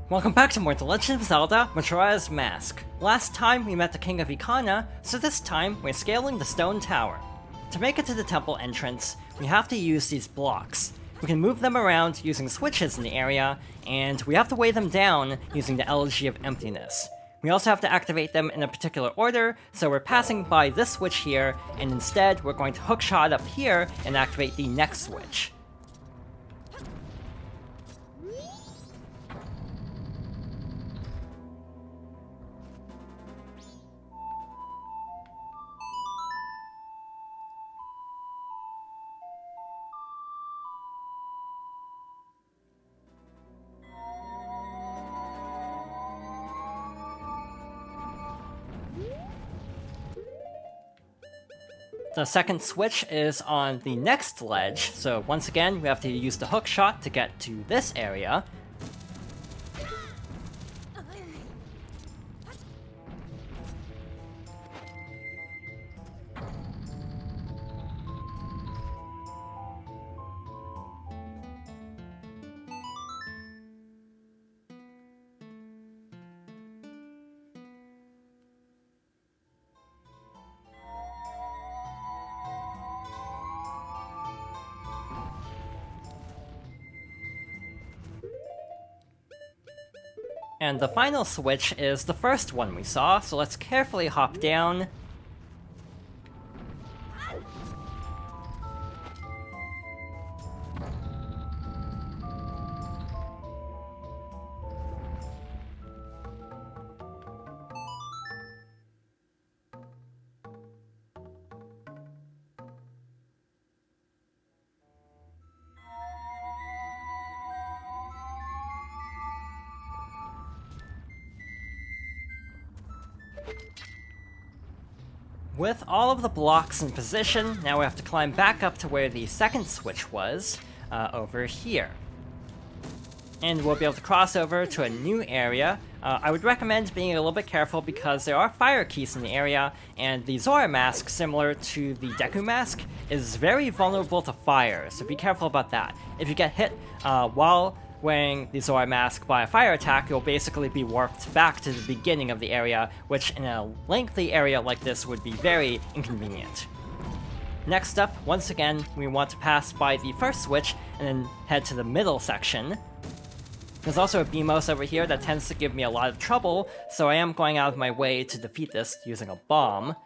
Welcome back to more The Legend of Zelda, Majora's Mask. Last time we met the King of Ikana, so this time we're scaling the stone tower. To make it to the temple entrance, we have to use these blocks. We can move them around using switches in the area, and we have to weigh them down using the Elegy of Emptiness. We also have to activate them in a particular order, so we're passing by this switch here, and instead we're going to hookshot up here and activate the next switch. The second switch is on the next ledge, so once again we have to use the hook shot to get to this area. And the final switch is the first one we saw, so let's carefully hop down. With all of the blocks in position, now we have to climb back up to where the second switch was, over here. And we'll be able to cross over to a new area. I would recommend being a little bit careful because there are fire keys in the area, and the Zora mask, similar to the Deku mask, is very vulnerable to fire, so be careful about that. If you get hit while wearing the Zora mask by a fire attack, you'll basically be warped back to the beginning of the area, which in a lengthy area like this would be very inconvenient. Next up, once again, we want to pass by the first switch and then head to the middle section. There's also a Beamos over here that tends to give me a lot of trouble, so I am going out of my way to defeat this using a bomb.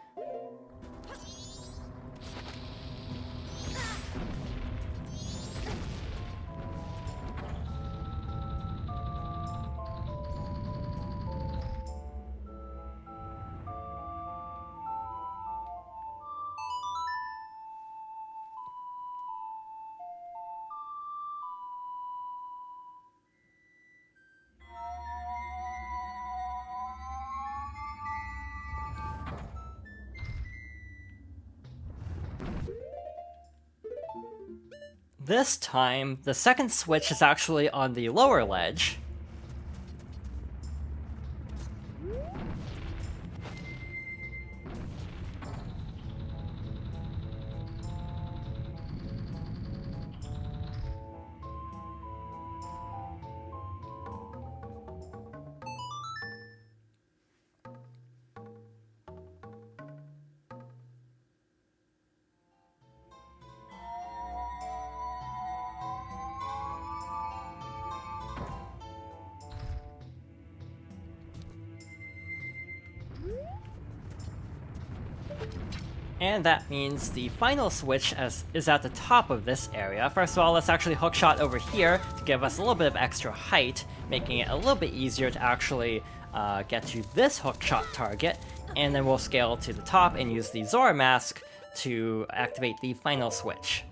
This time, the second switch is actually on the lower ledge. And that means the final switch is at the top of this area. First of all, let's actually hookshot over here to give us a little bit of extra height, making it a little bit easier to actually get to this hookshot target. And then we'll scale to the top and use the Zora mask to activate the final switch.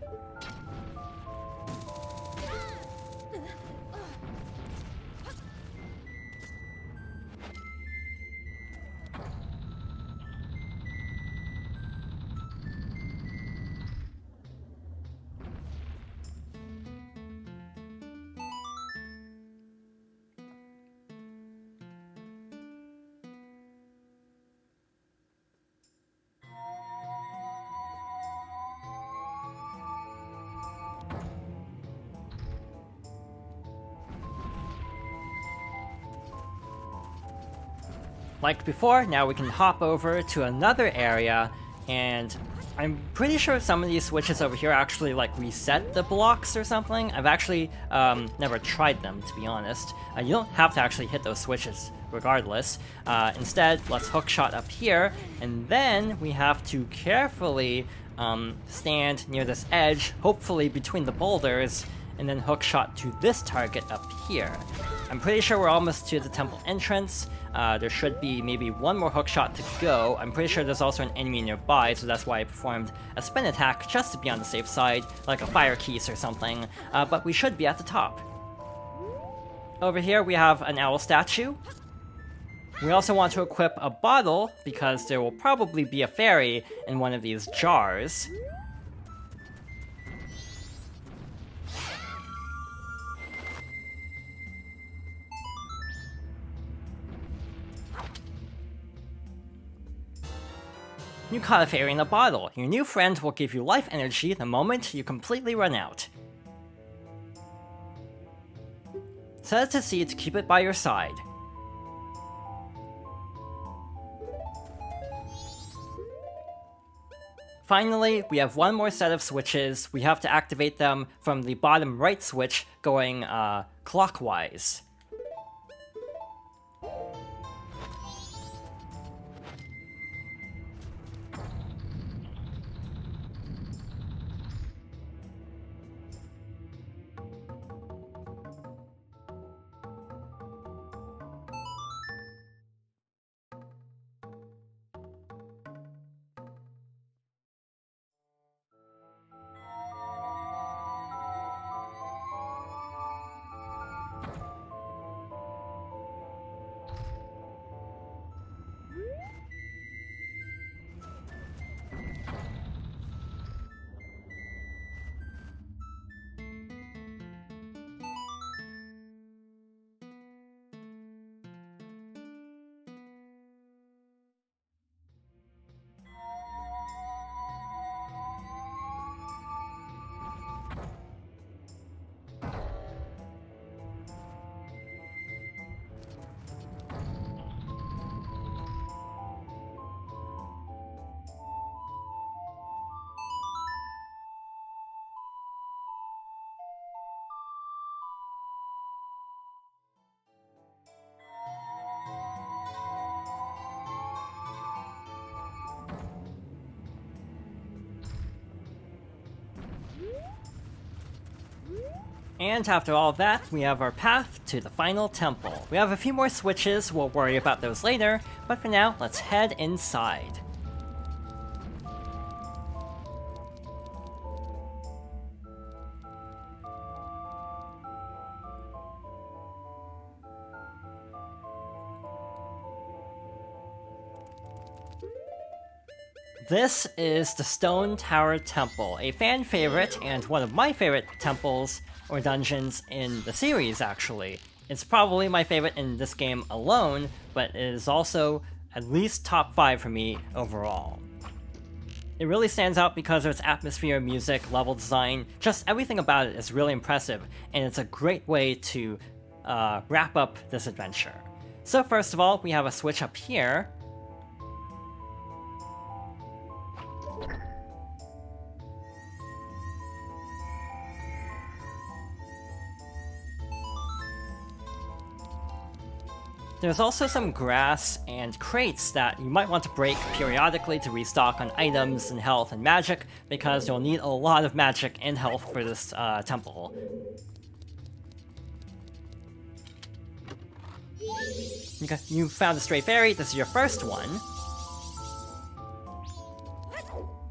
Like before, now we can hop over to another area, and I'm pretty sure some of these switches over here actually like reset the blocks or something. I've actually never tried them, to be honest. You don't have to actually hit those switches regardless. Instead, let's hookshot up here, and then we have to carefully stand near this edge, hopefully between the boulders, and then hookshot to this target up here. I'm pretty sure we're almost to the temple entrance. There should be maybe one more hookshot to go. I'm pretty sure there's also an enemy nearby, so that's why I performed a spin attack just to be on the safe side, like a fire keys or something, but we should be at the top. Over here we have an owl statue. We also want to equip a bottle, because there will probably be a fairy in one of these jars. You caught a fairy in a bottle. Your new friend will give you life energy the moment you completely run out. Set it to sea to keep it by your side. Finally, we have one more set of switches. We have to activate them from the bottom right switch going clockwise. And after all that, we have our path to the final temple. We have a few more switches, we'll worry about those later, but for now, let's head inside. This is the Stone Tower Temple, a fan favorite and one of my favorite temples or dungeons in the series, actually. It's probably my favorite in this game alone, but it is also at least top 5 for me overall. It really stands out because of its atmosphere, music, level design, just everything about it is really impressive, and it's a great way to wrap up this adventure. So first of all, we have a switch up here. There's also some grass and crates that you might want to break periodically to restock on items and health and magic, because you'll need a lot of magic and health for this temple. Okay, you found a stray fairy, this is your first one.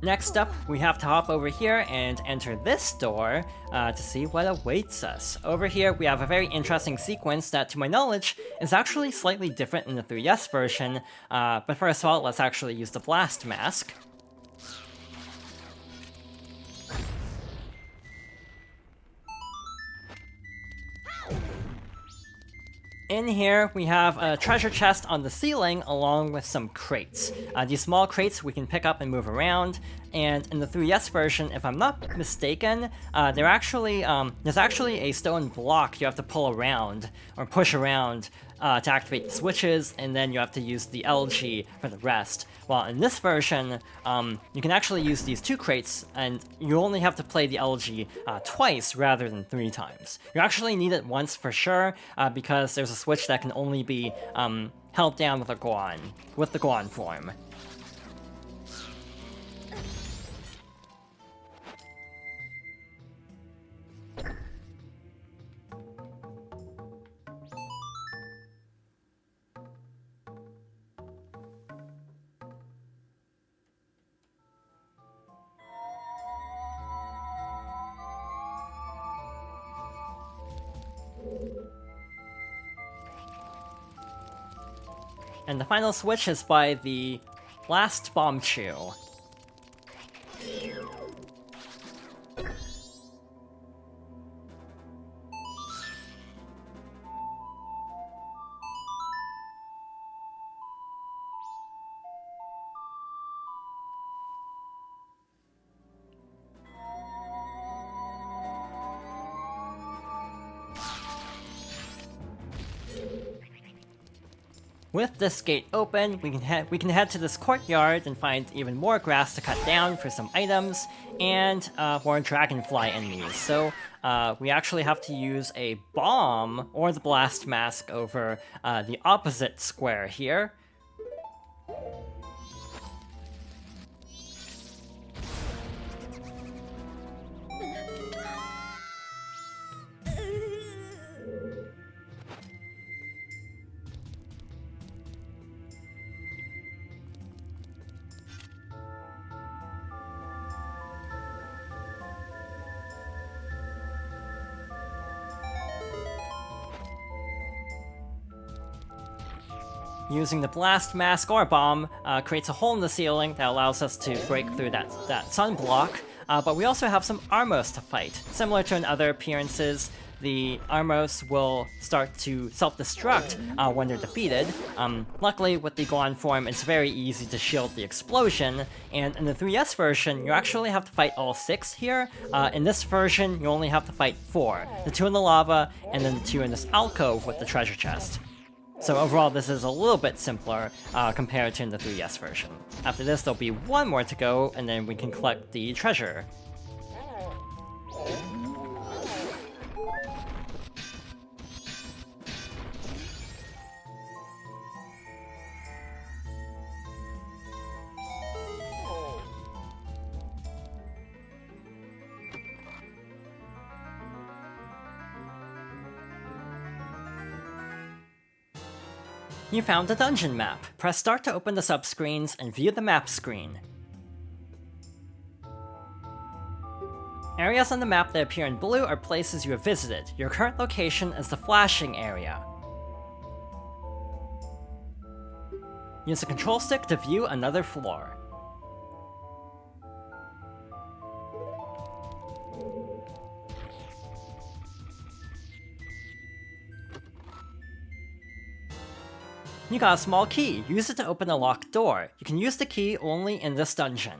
Next up, we have to hop over here and enter this door to see what awaits us. Over here, we have a very interesting sequence that, to my knowledge, is actually slightly different in the 3DS version. But first of all, let's actually use the blast mask. In here, we have a treasure chest on the ceiling along with some crates. These small crates we can pick up and move around, And in the 3DS version, if I'm not mistaken, there's actually a stone block you have to pull around, or push around, to activate the switches, and then you have to use the LG for the rest. While in this version, you can actually use these 2 crates, and you only have to play the LG twice rather than 3 times. You actually need it once for sure, because there's a switch that can only be held down with the Gohan form. And the final switch is by the last Bomb Chew. With this gate open, we can head to this courtyard and find even more grass to cut down for some items, and more dragonfly enemies. So we actually have to use a bomb or the blast mask over the opposite square here. Using the blast mask or bomb creates a hole in the ceiling that allows us to break through that sun block, but we also have some Armos to fight. Similar to in other appearances, the Armos will start to self-destruct when they're defeated. Luckily, with the Gohan form, it's very easy to shield the explosion, and in the 3DS version, you actually have to fight all 6 here. In this version, you only have to fight 4. The 2 in the lava, and then the 2 in this alcove with the treasure chest. So overall, this is a little bit simpler compared to in the 3DS version. After this, there'll be 1 more to go, and then we can collect the treasure. You found the dungeon map. Press start to open the subscreens and view the map screen. Areas on the map that appear in blue are places you have visited. Your current location is the flashing area. Use the control stick to view another floor. You got a small key. Use it to open a locked door. You can use the key only in this dungeon.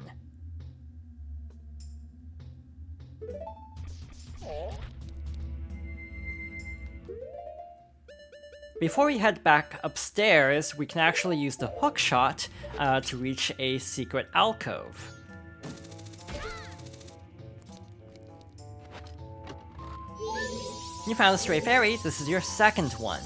Before we head back upstairs, we can actually use the hook shot to reach a secret alcove. You found a stray fairy. This is your second one.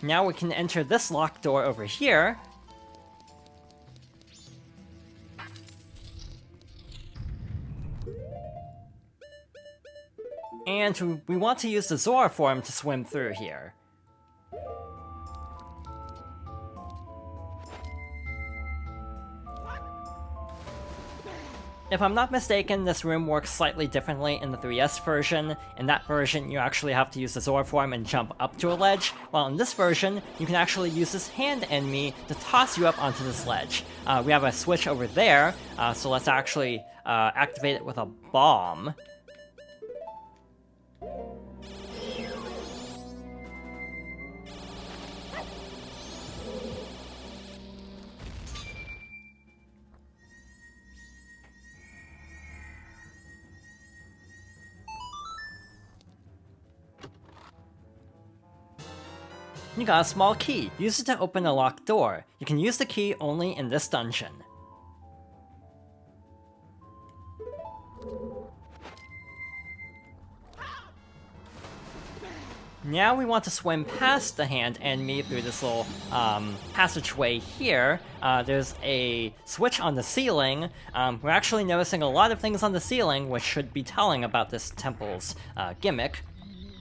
Now we can enter this locked door over here. And we want to use the Zora form to swim through here. If I'm not mistaken, this room works slightly differently in the 3DS version. In that version, you actually have to use the Zora form and jump up to a ledge, while in this version, you can actually use this hand enemy to toss you up onto this ledge. We have a switch over there, so let's actually activate it with a bomb. You got a small key. Use it to open a locked door. You can use the key only in this dungeon. Now we want to swim past the hand enemy through this little passageway here. There's a switch on the ceiling. We're actually noticing a lot of things on the ceiling, which should be telling about this temple's gimmick.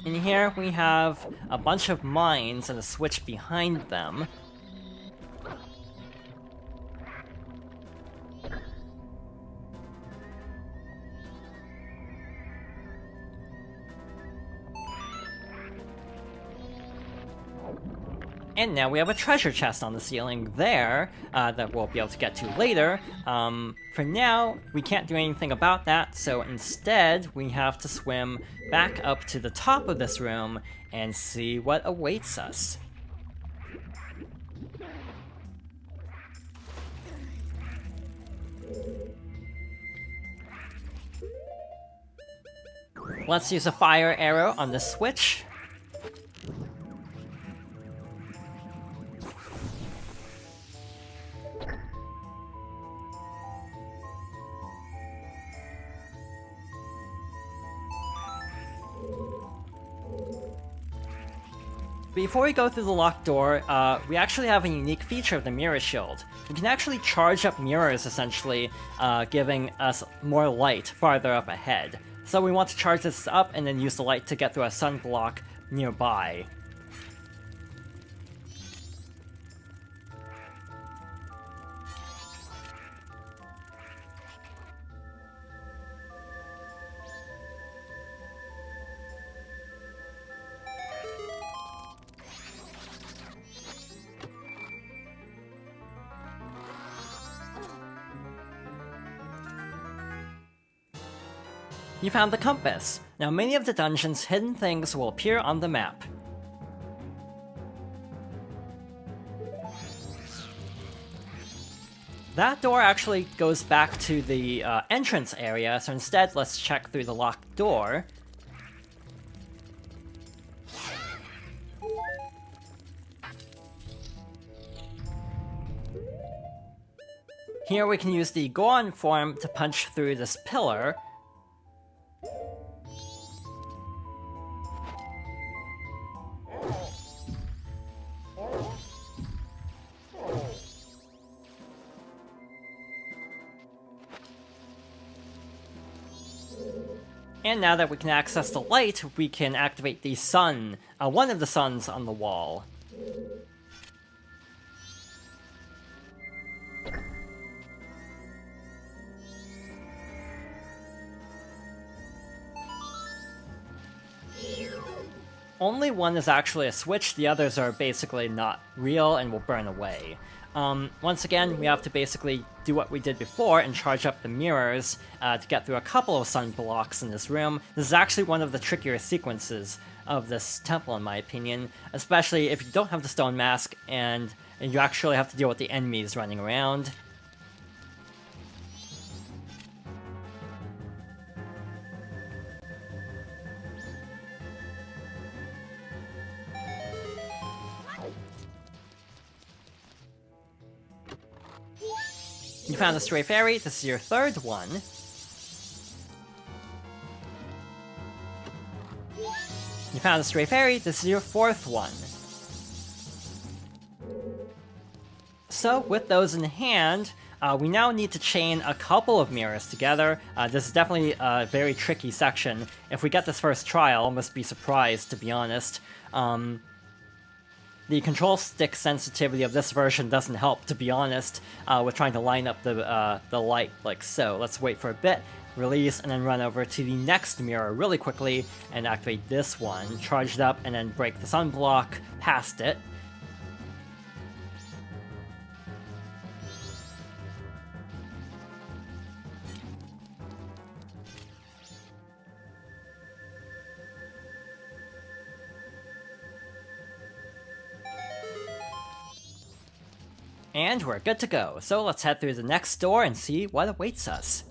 In here we have a bunch of mines and a switch behind them. And now we have a treasure chest on the ceiling there that we'll be able to get to later. For now, we can't do anything about that, so instead we have to swim back up to the top of this room and see what awaits us. Let's use a fire arrow on the switch. Before we go through the locked door, we actually have a unique feature of the mirror shield. We can actually charge up mirrors, essentially, giving us more light farther up ahead. So we want to charge this up and then use the light to get through a sunblock nearby. You found the compass. Now many of the dungeon's hidden things will appear on the map. That door actually goes back to the entrance area, so instead let's check through the locked door. Here we can use the Goron form to punch through this pillar. And now that we can access the light, we can activate the sun, one of the suns on the wall. Only one is actually a switch, the others are basically not real and will burn away. Once again, we have to basically do what we did before and charge up the mirrors to get through a couple of sun blocks in this room. This is actually one of the trickier sequences of this temple, in my opinion, especially if you don't have the stone mask and you actually have to deal with the enemies running around. You found a stray fairy, this is your third one. You found a stray fairy, this is your fourth one. So, with those in hand, we now need to chain a couple of mirrors together. This is definitely a very tricky section. If we get this first try, I'll almost be surprised, to be honest. The control stick sensitivity of this version doesn't help, to be honest, with trying to line up the light like so. Let's wait for a bit, release, and then run over to the next mirror really quickly and activate this one, charge it up, and then break the sunblock past it. And we're good to go, so let's head through the next door and see what awaits us.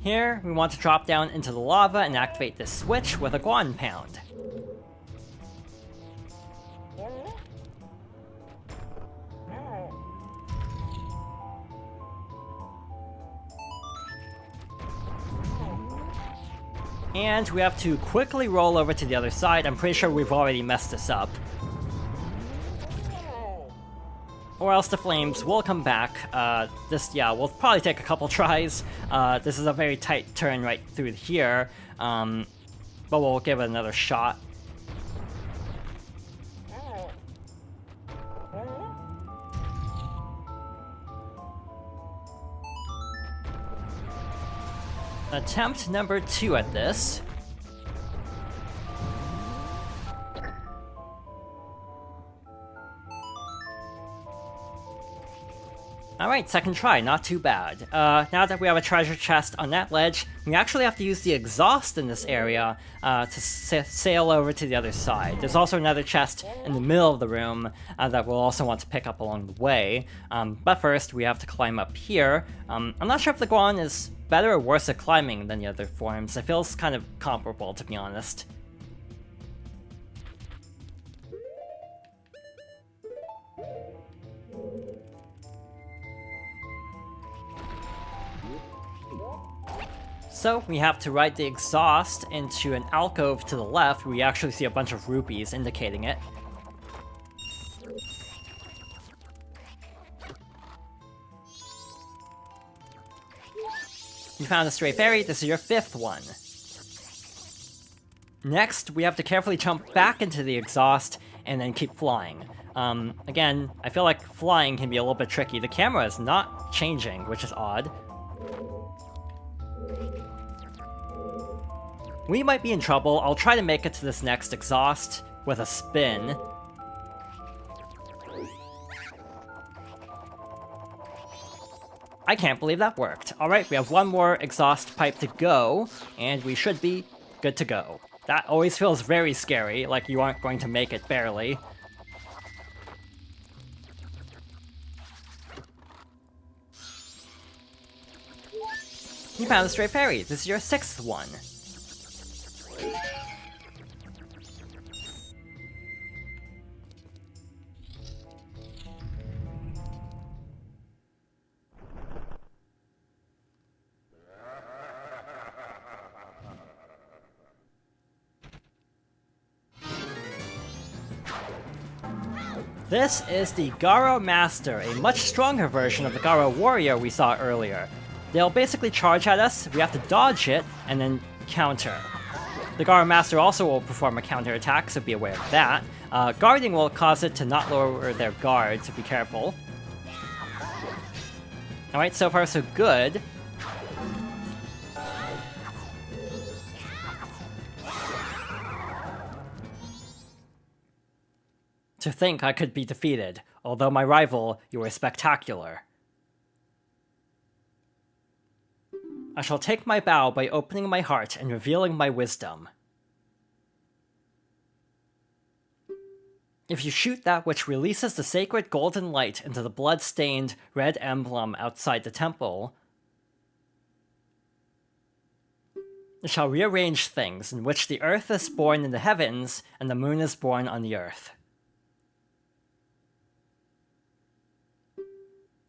Here, we want to drop down into the lava and activate this switch with a Guan Pound. And we have to quickly roll over to the other side. I'm pretty sure we've already messed this up. Or else the flames will come back. Will probably take a couple tries. This is a very tight turn right through here. But we'll give it another shot. Attempt number 2 at this. Alright, second try, not too bad. Now that we have a treasure chest on that ledge, we actually have to use the exhaust in this area to sail over to the other side. There's also another chest in the middle of the room that we'll also want to pick up along the way. But first, we have to climb up here. I'm not sure if the Guan is better or worse at climbing than the other forms. It feels kind of comparable, to be honest. So we have to ride the exhaust into an alcove to the left where we actually see a bunch of rupees indicating it. You found a stray fairy, this is your 5th one. Next, we have to carefully jump back into the exhaust and then keep flying. Again, I feel like flying can be a little bit tricky. The camera is not changing, which is odd. We might be in trouble. I'll try to make it to this next exhaust with a spin. I can't believe that worked. Alright, we have one more exhaust pipe to go, and we should be good to go. That always feels very scary, like you aren't going to make it barely. You found a stray fairy. This is your 6th one. This is the Garo Master, a much stronger version of the Garo Warrior we saw earlier. They'll basically charge at us, we have to dodge it, and then counter. The Garo Master also will perform a counter attack, so be aware of that. Guarding will cause it to not lower their guard, so be careful. Alright, so far so good. To think I could be defeated, although my rival, you were spectacular. I shall take my bow by opening my heart and revealing my wisdom. If you shoot that which releases the sacred golden light into the blood-stained red emblem outside the temple, it shall rearrange things in which the earth is born in the heavens and the moon is born on the earth.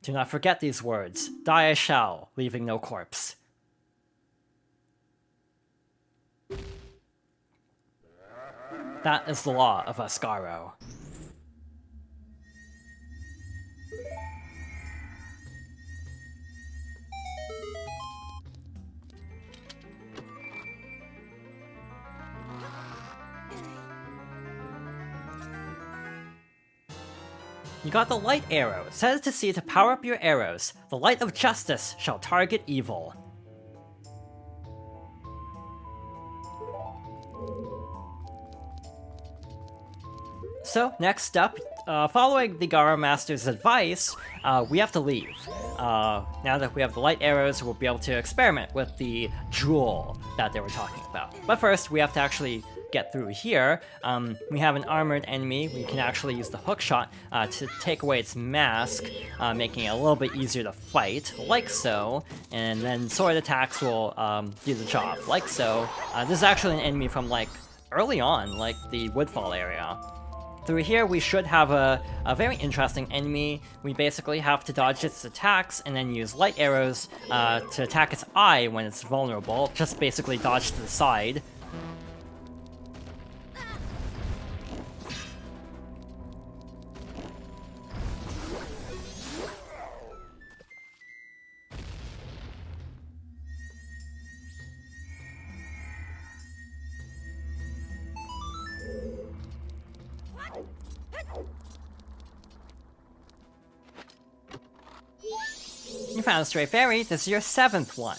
Do not forget these words. Die I shall, leaving no corpse. That is the law of Ascaro. You got the light arrow. Set it to C to power up your arrows. The light of justice shall target evil. So, next up, following the Garo Master's advice, we have to leave. Now that we have the light arrows, we'll be able to experiment with the jewel that they were talking about. But first, we have to actually get through here. We have an armored enemy. We can actually use the hookshot to take away its mask, making it a little bit easier to fight, like so. And then sword attacks will do the job, like so. This is actually an enemy from, like, early on, like the Woodfall area. Through here, we should have a very interesting enemy. We basically have to dodge its attacks and then use light arrows to attack its eye when it's vulnerable. Just basically dodge to the side. You found a stray fairy. This is your 7th one.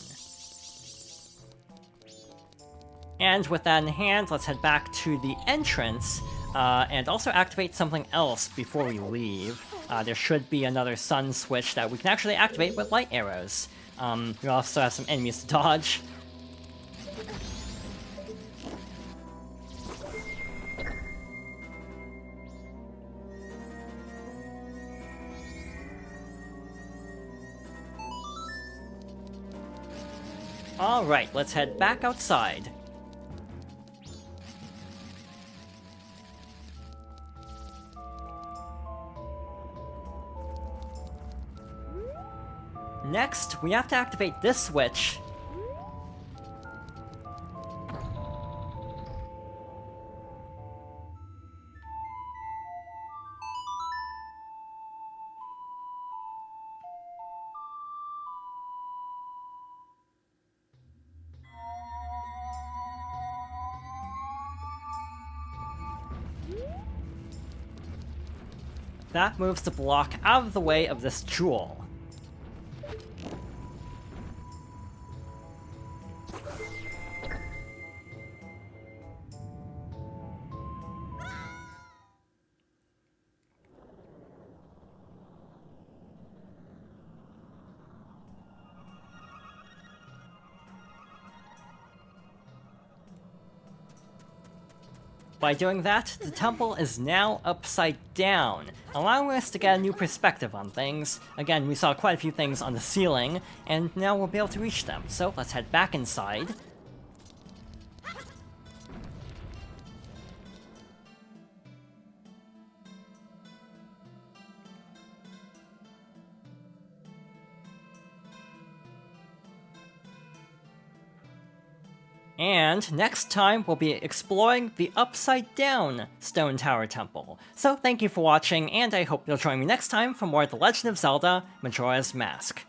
And with that in hand, let's head back to the entrance and also activate something else before we leave. There should be another sun switch that we can actually activate with light arrows. We also have some enemies to dodge. Alright, let's head back outside. Next, we have to activate this switch. That moves the block out of the way of this jewel. By doing that, the temple is now upside down, allowing us to get a new perspective on things. Again, we saw quite a few things on the ceiling, and now we'll be able to reach them. So let's head back inside. And next time, we'll be exploring the Upside Down Stone Tower Temple. So thank you for watching, and I hope you'll join me next time for more of The Legend of Zelda: Majora's Mask.